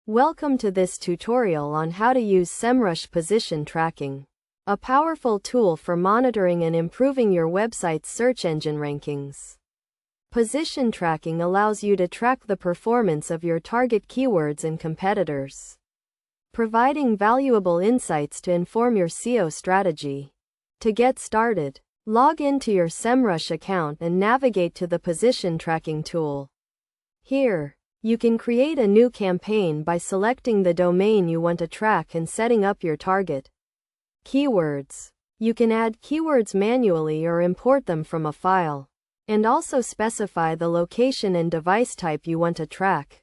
Welcome to this tutorial on how to use Semrush position tracking, a powerful tool for monitoring and improving your website's search engine rankings. Position tracking allows you to track the performance of your target keywords and competitors, providing valuable insights to inform your SEO strategy. To get started, log into your Semrush account and navigate to the position tracking tool. Here, you can create a new campaign by selecting the domain you want to track and setting up your target keywords. You can add keywords manually or import them from a file, and also specify the location and device type you want to track.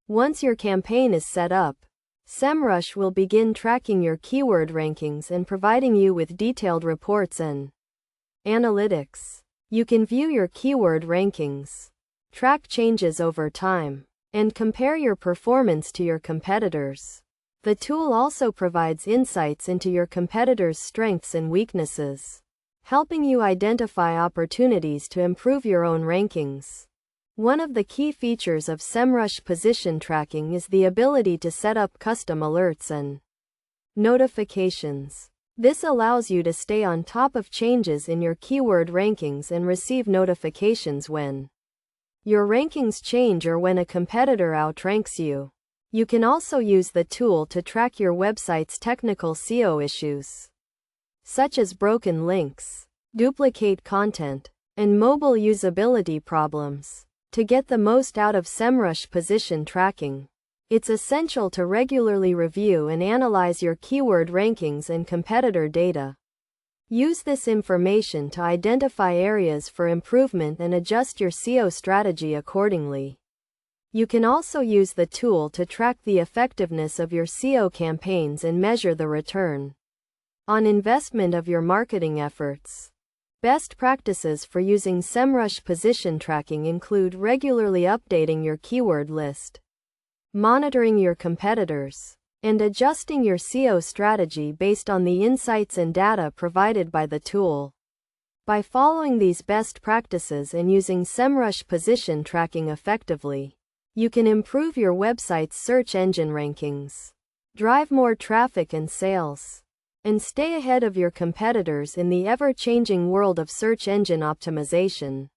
Once your campaign is set up, Semrush will begin tracking your keyword rankings and providing you with detailed reports and analytics. You can view your keyword rankings, track changes over time, and compare your performance to your competitors. The tool also provides insights into your competitors' strengths and weaknesses, helping you identify opportunities to improve your own rankings. One of the key features of Semrush position tracking is the ability to set up custom alerts and notifications. This allows you to stay on top of changes in your keyword rankings and receive notifications when your rankings change or when a competitor outranks you. You can also use the tool to track your website's technical SEO issues, such as broken links, duplicate content, and mobile usability problems. To get the most out of Semrush position tracking, it's essential to regularly review and analyze your keyword rankings and competitor data. Use this information to identify areas for improvement and adjust your SEO strategy accordingly. You can also use the tool to track the effectiveness of your SEO campaigns and measure the return on investment of your marketing efforts. Best practices for using Semrush position tracking include regularly updating your keyword list, monitoring your competitors, and adjusting your SEO strategy based on the insights and data provided by the tool. By following these best practices and using Semrush position tracking effectively, you can improve your website's search engine rankings, drive more traffic and sales, and stay ahead of your competitors in the ever-changing world of search engine optimization.